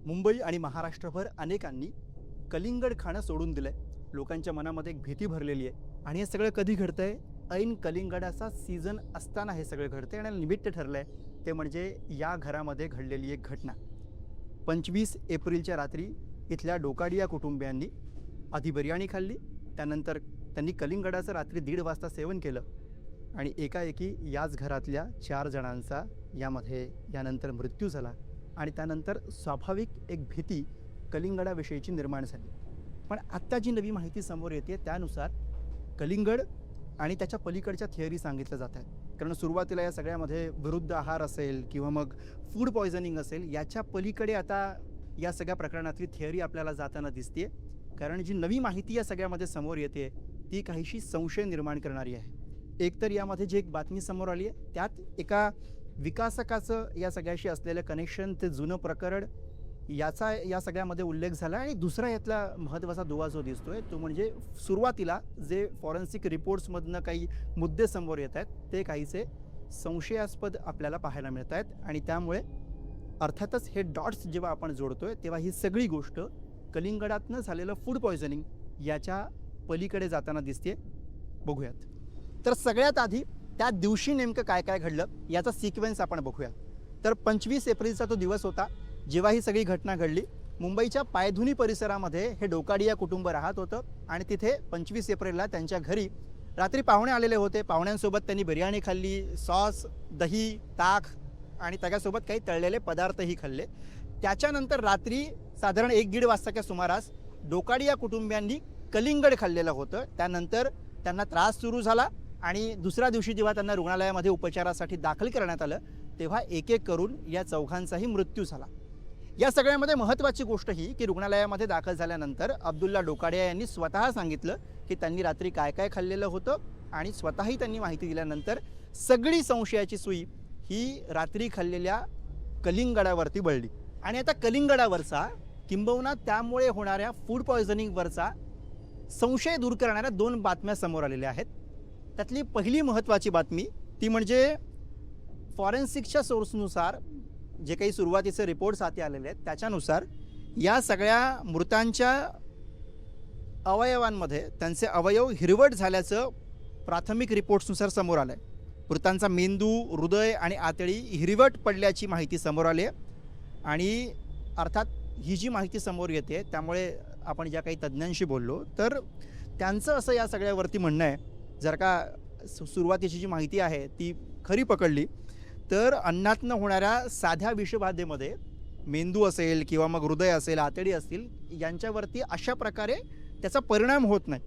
मुंबई आणि महाराष्ट्रभर अनेकांनी कलिंगड खाणं सोडून दिलंय. लोकांच्या मनामध्ये एक भीती भरलेली आहे आणि हे सगळं कधी घडतंय? ऐन कलिंगडाचा सीझन असताना हे सगळं घडतंय आणि निमित्त ठरलंय ते म्हणजे या घरामध्ये घडलेली एक घटना. 25 एप्रिलच्या रात्री इथल्या डोकाडिया कुटुंबियांनी आधी बिर्याणी खाल्ली, त्यानंतर त्यांनी कलिंगडाचं रात्री 1:30 वाजता सेवन केलं आणि एकाएकी याच घरातल्या 4 जणांचा यानंतर मृत्यू झाला आणि त्यानंतर स्वाभाविक एक भीती कलिंगडाविषयीची निर्माण झाली. पण आत्ता जी नवी माहिती समोर येते त्यानुसार कलिंगड आणि त्याच्या पलीकडच्या थिअरी सांगितल्या जात आहेत. कारण सुरुवातीला या सगळ्यामध्ये विरुद्ध आहार असेल किंवा मग फूड पॉयझनिंग असेल, याच्या पलीकडे आता या सगळ्या प्रकरणातली थिअरी आपल्याला जाताना दिसते. कारण जी नवी माहिती या सगळ्यामध्ये समोर येते ती काहीशी संशय निर्माण करणारी आहे. एकतर यामध्ये जी एक बातमी समोर आली आहे त्यात एका विकासकाचं या सगळ्याशी असलेलं कनेक्शन, ते जुनं प्रकरण, याचा या सगळ्यामध्ये उल्लेख झाला. आणि दुसरा यातला महत्त्वाचा दुवा जो दिसतोय तो म्हणजे सुरुवातीला जे फॉरेन्सिक रिपोर्ट्समधनं काही मुद्दे समोर येत आहेत ते काहीसे संशयास्पद आपल्याला पाहायला मिळत आहेत. आणि त्यामुळे अर्थातच हे डॉट्स जेव्हा आपण जोडतोय तेव्हा ही सगळी गोष्ट कलिंगडातनं झालेलं फूड पॉयझनिंग याच्या पलीकडे जाताना दिसते. बघूयात. तर सगळ्यात आधी त्या दिवशी नेमकं काय काय घडलं याचा सिक्वेन्स आपण बघूयात. तर 25 एप्रिलचा तो दिवस होता जेव्हा ही सगळी घटना घडली. मुंबईच्या पायधुनी परिसरामध्ये हे डोकाडिया कुटुंब राहत होतं आणि तिथे 25 एप्रिलला त्यांच्या घरी रात्री पाहुणे आलेले होते. पाहुण्यांसोबत त्यांनी बिर्याणी खाल्ली, सॉस, दही, ताक आणि त्याच्यासोबत काही तळलेले पदार्थही खाल्ले. त्याच्यानंतर रात्री साधारण 1-1:30 वाजताच्या सुमारास डोकाडिया कुटुंबियांनी कलिंगड खाल्लेलं होतं. त्यानंतर त्यांना त्रास सुरू झाला आणि दुसऱ्या दिवशी जेव्हा त्यांना रुग्णालयामध्ये उपचारासाठी दाखल करण्यात आलं तेव्हा एक एक करून या चौघांचाही मृत्यू झाला. या सगळ्यामध्ये महत्त्वाची गोष्ट ही की रुग्णालयामध्ये दाखल झाल्यानंतर अब्दुल्ला डोकाडिया यांनी स्वतः सांगितलं की त्यांनी रात्री काय काय खाल्लेलं होतं आणि स्वतःही त्यांनी माहिती दिल्यानंतर सगळी संशयाची सुई ही रात्री खाल्लेल्या कलिंगडावरती बळली. आणि आता कलिंगडावरचा किंबहुना त्यामुळे होणाऱ्या फूड पॉयझनिंगवरचा संशय दूर करणाऱ्या 2 बातम्या समोर आलेल्या आहेत. त्यातली पहिली महत्त्वाची बातमी ती म्हणजे फॉरेन्सिकच्या सोर्सनुसार जे काही सुरुवातीचे रिपोर्ट्स हाती आलेले आहेत त्याच्यानुसार या सगळ्या मृतांच्या अवयवांमध्ये त्यांचे अवयव हिरवट झाल्याचं प्राथमिक रिपोर्ट्सनुसार समोर आलं आहे. मृतांचा मेंदू, हृदय आणि आतडी हिरवट पडल्याची माहिती समोर आली आहे. आणि अर्थात ही जी माहिती समोर येते त्यामुळे आपण ज्या काही तज्ज्ञांशी बोललो तर त्यांचं असं या सगळ्यावरती म्हणणं आहे, जर का सुरुवातीची जी माहिती आहे ती खरी पकडली तर अन्नातनं होणाऱ्या साध्या विषबाधेमध्ये मेंदू असेल किंवा मग हृदय असेल, आतडी असतील, यांच्यावरती अशा प्रकारे त्याचा परिणाम होत नाही.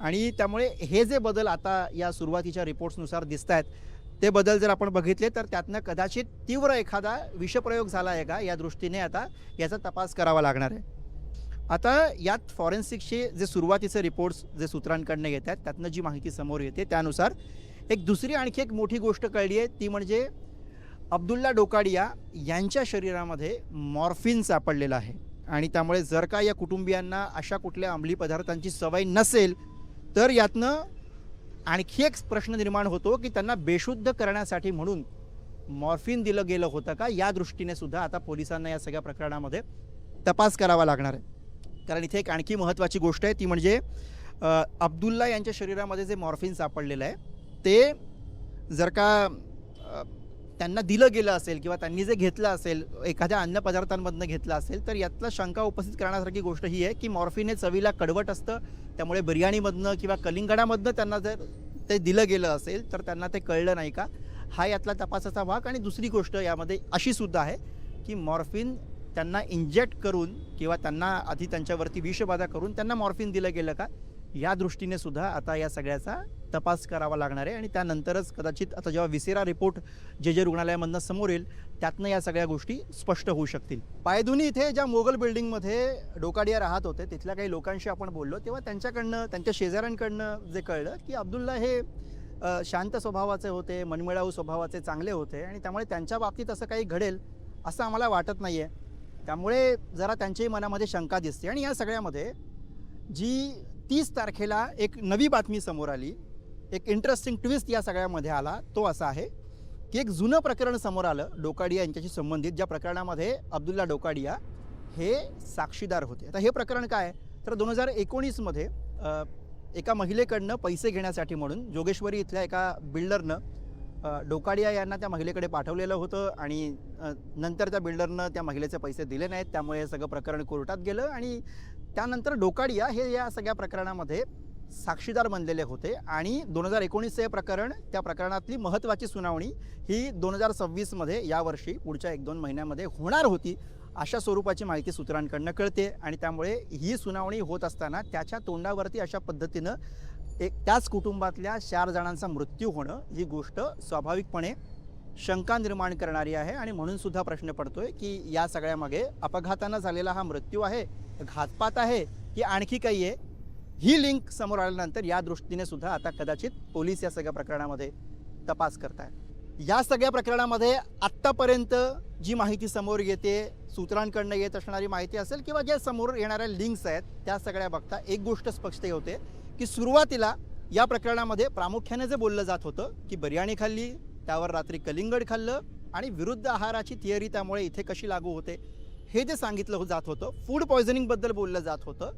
आणि त्यामुळे हे जे बदल आता या सुरुवातीच्या रिपोर्ट्सनुसार दिसत आहेत ते बदल जर आपण बघितले तर त्यातनं कदाचित तीव्र एखादा विषप्रयोग झाला आहे का या दृष्टीने आता याचा तपास करावा लागणार आहे. आता यात फॉरेन्सिकचे जे सुरुवातीचे रिपोर्ट्स जे सूत्रांकडनं येत आहेत त्यातनं जी माहिती समोर येते त्यानुसार एक दुसरी आणखी एक मोठी गोष्ट कळली आहे ती म्हणजे अब्दुल्ला डोकाडिया यांच्या शरीरामध्ये मॉर्फिन सापडलेलं आहे. आणि त्यामुळे जर का या कुटुंबियांना अशा कुठल्या अंमली पदार्थांची सवय नसेल तर यातनं आणखी एक प्रश्न निर्माण होतो की त्यांना बेशुद्ध करण्यासाठी म्हणून मॉर्फिन दिलं गेलं होतं का, या दृष्टीने सुद्धा आता पोलिसांना या सगळ्या प्रकरणामध्ये तपास करावा लागणार आहे. कारण इथे एक आणखी महत्त्वाची गोष्ट आहे ती म्हणजे अब्दुल्ला यांच्या शरीरामध्ये जे मॉर्फिन सापडलेलं आहे ते जर का त्यांना दिलं गेलं असेल किंवा त्यांनी जे घेतलं असेल एखाद्या अन्नपदार्थांमधनं घेतलं असेल तर यातला शंका उपस्थित करण्यासारखी गोष्ट ही आहे की मॉर्फिन हे चवीला कडवट असतं. त्यामुळे बिर्याणीमधनं किंवा कलिंगडामधनं त्यांना जर ते दिलं गेलं असेल तर त्यांना ते कळलं नाही का, हा यातला तपासाचा भाग. आणि दुसरी गोष्ट यामध्ये अशी सुद्धा आहे की मॉर्फिन त्यांना इंजेक्ट करून किंवा त्यांना आधी त्यांच्यावरती विषबाधा करून त्यांना मॉर्फिन दिलं गेलं का, या दृष्टीने सुद्धा आता या सगळ्याचा तपास करावा लागणार आहे. आणि त्यानंतरच कदाचित आता जेव्हा विसेरा रिपोर्ट जे रुग्णालयामधनं समोर येईल त्यातनं या सगळ्या गोष्टी स्पष्ट होऊ शकतील. पायधुनी इथे ज्या मोगल बिल्डिंगमध्ये डोकाडिया राहत होते तिथल्या काही लोकांशी आपण बोललो तेव्हा त्यांच्याकडनं, त्यांच्या शेजाऱ्यांकडनं जे कळलं की अब्दुल्ला हे शांत स्वभावाचे होते, मनमिळावू स्वभावाचे, चांगले होते आणि त्यामुळे त्यांच्या बाबतीत असं काही घडेल असं आम्हाला वाटत नाही आहे. त्यामुळे जरा त्यांच्याही मनामध्ये शंका दिसते. आणि या सगळ्यामध्ये जी 30 तारखेला एक नवी बातमी समोर आली, एक इंटरेस्टिंग ट्विस्ट या सगळ्यामध्ये आला, तो असा आहे की एक जुनं प्रकरण समोर आलं डोकाडिया यांच्याशी संबंधित, ज्या प्रकरणामध्ये अब्दुल्ला डोकाडिया हे साक्षीदार होते. आता हे प्रकरण काय आहे तर 2019मध्ये एका महिलेकडनं पैसे घेण्यासाठी म्हणून जोगेश्वरी इथल्या एका बिल्डरनं डोकाडिया यांना त्या महिलेकडे पाठवलेलं होतं आणि नंतर त्या बिल्डरनं त्या महिलेचे पैसे दिले नाहीत. त्यामुळे हे सगळं प्रकरण कोर्टात गेलं आणि त्यानंतर डोकाडिया हे या सगळ्या प्रकरणामध्ये साक्षीदार बनलेले होते आणि 2019चे हे प्रकरण, त्या प्रकरणातली महत्त्वाची सुनावणी ही 2026मध्ये यावर्षी पुढच्या 1-2 महिन्यामध्ये होणार होती, अशा स्वरूपाची माहिती सूत्रांकडनं कळते. आणि त्यामुळे ही सुनावणी होत असताना त्याच्या तोंडावरती अशा पद्धतीनं त्याच कुटुंबातल्या 4 जणांचा मृत्यू होणं ही गोष्ट स्वाभाविकपणे शंका निर्माण करणारी आहे. आणि म्हणून सुद्धा प्रश्न पडतोय की या सगळ्यामागे अपघातानं झालेला हा मृत्यू आहे, घातपात आहे की आणखी काही आहे. ही लिंक समोर आल्यानंतर या दृष्टीने सुद्धा आता कदाचित पोलीस या सगळ्या प्रकरणामध्ये तपास करतायत. या सगळ्या प्रकरणामध्ये आत्तापर्यंत जी माहिती समोर येते, सूत्रांकडनं येत असणारी माहिती असेल किंवा ज्या समोर येणाऱ्या लिंक्स आहेत त्या सगळ्या बघता एक गोष्ट स्पष्ट होते की सुरुवातीला या प्रकरणामध्ये प्रामुख्याने जे बोललं जात होतं की बिर्याणी खाल्ली, त्यावर रात्री कलिंगड खाल्लं आणि विरुद्ध आहाराची थिअरी त्यामुळे इथे कशी लागू होते हे जे सांगितलं जात होतं, फूड पॉयझनिंगबद्दल बोललं जात होतं,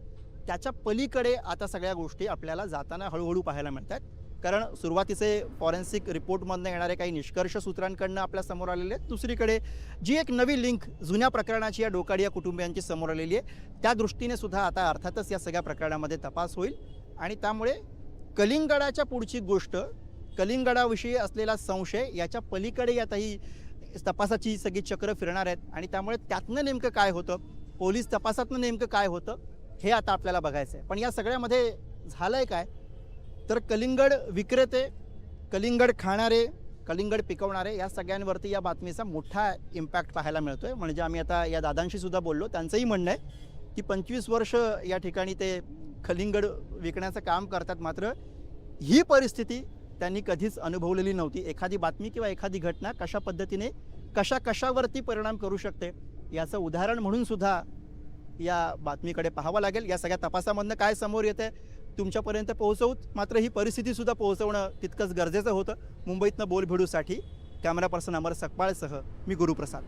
त्याच्या पलीकडे आता सगळ्या गोष्टी आपल्याला जाताना हळूहळू पाहायला मिळतात. कारण सुरुवातीचे फॉरेन्सिक रिपोर्टमधनं येणारे काही निष्कर्ष सूत्रांकडनं आपल्या समोर आलेले आहेत. दुसरीकडे जी एक नवी लिंक जुन्या प्रकरणाची या डोकाडिया कुटुंबियांची समोर आलेली आहे, त्या दृष्टीने सुद्धा आता अर्थातच या सगळ्या प्रकरणामध्ये तपास होईल. आणि त्यामुळे कलिंगडाच्या पुढची गोष्ट, कलिंगडाविषयी असलेला संशय याच्या पलीकडे आता ही तपासाची सगळी चक्र फिरणार आहेत. आणि त्यामुळे त्यातनं नेमकं काय होतं, पोलीस तपासातनं नेमकं काय होतं हे आता आपल्याला बघायचं आहे. पण या सगळ्यामध्ये झालंय काय तर कलिंगड विक्रेते, कलिंगड खाणारे, कलिंगड पिकवणारे या सगळ्यांवरती या बातमीचा मोठा इम्पॅक्ट पाहायला मिळतोय. म्हणजे आम्ही आता या दादांशी सुद्धा बोललो, त्यांचंही म्हणणं आहे की 25 वर्ष या ठिकाणी ते कलिंगड विकण्याचं काम करतात, मात्र ही परिस्थिती त्यांनी कधीच अनुभवलेली नव्हती. एखादी बातमी किंवा एखादी घटना कशा पद्धतीने कशावरती परिणाम करू शकते याचं उदाहरण म्हणून सुद्धा या बातमीकडे पाहावं लागेल. या सगळ्या तपासामधनं काय समोर येतं तुमच्यापर्यंत पोहोचवूच, मात्र ही परिस्थितीसुद्धा पोहोचवणं तितकंच गरजेचं होतं. मुंबईतनं बोलभिडूसाठी कॅमेरा पर्सन अमर सकपाळसह मी गुरुप्रसाद.